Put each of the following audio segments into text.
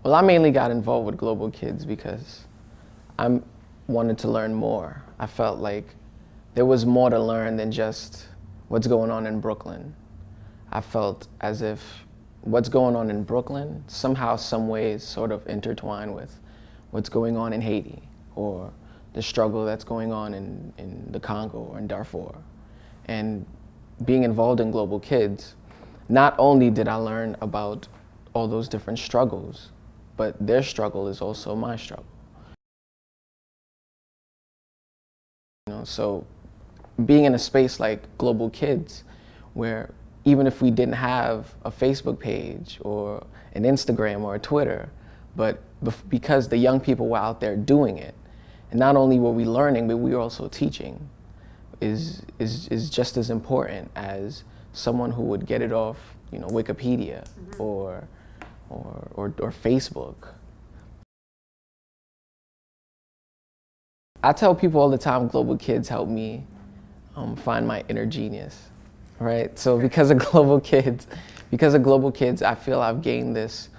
Well, I mainly got involved with Global Kids because I wanted to learn more. I felt like there was more to learn than just what's going on in Brooklyn. I felt as if what's going on in Brooklyn somehow, some ways sort of intertwined with what's going on in Haiti or the struggle that's going on in the Congo or in Darfur. And being involved in Global Kids, not only did I learn about all those different struggles, but their struggle is also my struggle. So being in a space like Global Kids, where even if we didn't have a Facebook page or an Instagram or a Twitter, but because the young people were out there doing it, and not only were we learning, but we were also teaching, is just as important as someone who would get it off, Wikipedia or Facebook. I tell people all the time, Global Kids helped me find my inner genius, right? So because of Global Kids, I feel I've gained this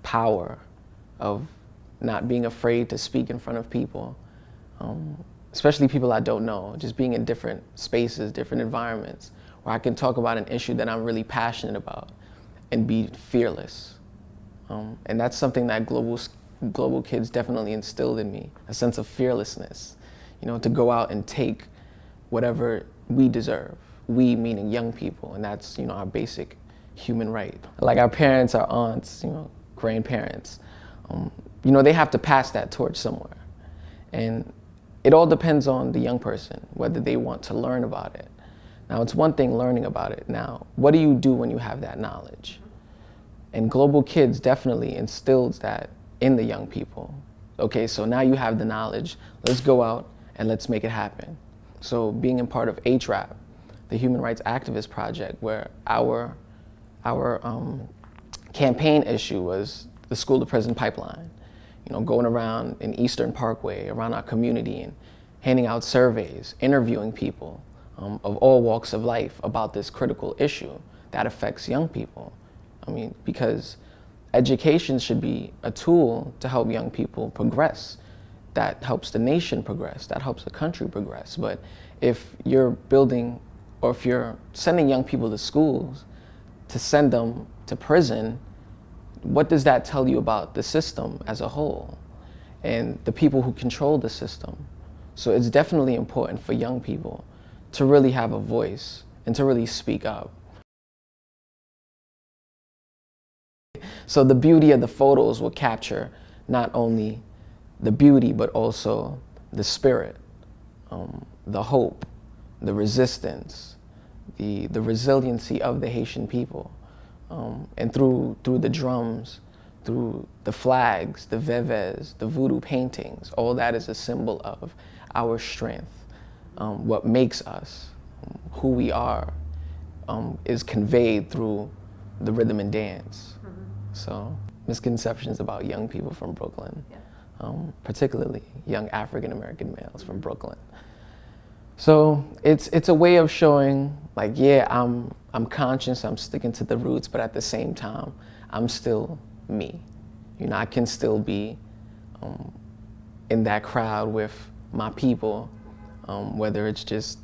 power of not being afraid to speak in front of people, especially people I don't know, just being in different spaces, different environments, where I can talk about an issue that I'm really passionate about and be fearless. And that's something that Global Kids definitely instilled in me, a sense of fearlessness, to go out and take whatever we deserve, we meaning young people, and that's, our basic human right. Like our parents, our aunts, grandparents, they have to pass that torch somewhere. And it all depends on the young person, whether they want to learn about it. Now, it's one thing learning about it. Now, what do you do when you have that knowledge? And Global Kids definitely instills that in the young people. Okay, so now you have the knowledge, let's go out and let's make it happen. So being a part of HRAP, the Human Rights Activist Project, where our campaign issue was the school to prison pipeline, going around in Eastern Parkway, around our community and handing out surveys, interviewing people of all walks of life about this critical issue that affects young people. Because education should be a tool to help young people progress. That helps the nation progress, that helps the country progress. But if you're building, or if you're sending young people to schools to send them to prison, what does that tell you about the system as a whole and the people who control the system? So it's definitely important for young people to really have a voice and to really speak up. So the beauty of the photos will capture not only the beauty, but also the spirit, the hope, the resistance, the resiliency of the Haitian people. And through the drums, through the flags, the veves, the voodoo paintings, all that is a symbol of our strength. What makes us, who we are, is conveyed through the rhythm and dance. So misconceptions about young people from Brooklyn, particularly young African-American males from Brooklyn. So it's a way of showing, like, yeah, I'm conscious, I'm sticking to the roots, but at the same time, I'm still me. I can still be in that crowd with my people, whether it's just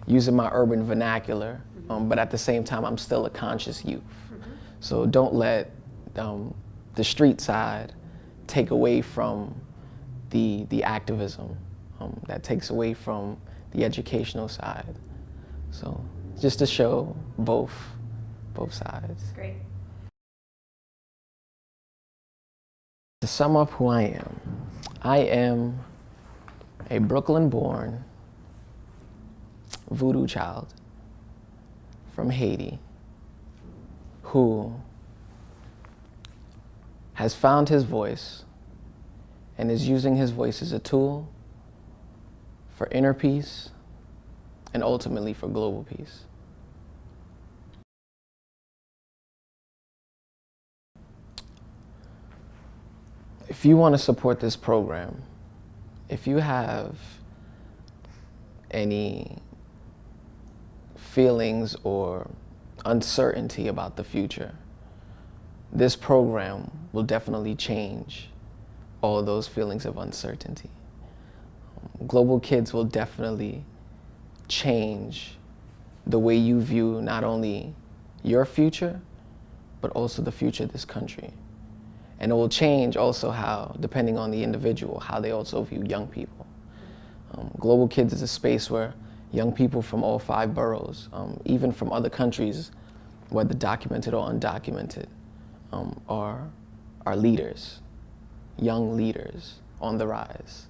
using my urban vernacular, but at the same time, I'm still a conscious youth. So don't let the street side take away from the activism, that takes away from the educational side. So just to show both sides. That's great. To sum up who I am a Brooklyn-born voodoo child from Haiti who has found his voice and is using his voice as a tool for inner peace and ultimately for global peace. If you want to support this program, if you have any feelings or uncertainty about the future, this program will definitely change all those feelings of uncertainty. Global Kids will definitely change the way you view not only your future, but also the future of this country. And it will change also how, depending on the individual, how they also view young people. Global Kids is a space where young people from all 5 boroughs, even from other countries, whether documented or undocumented, are leaders, young leaders on the rise.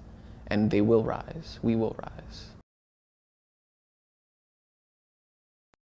And they will rise. We will rise.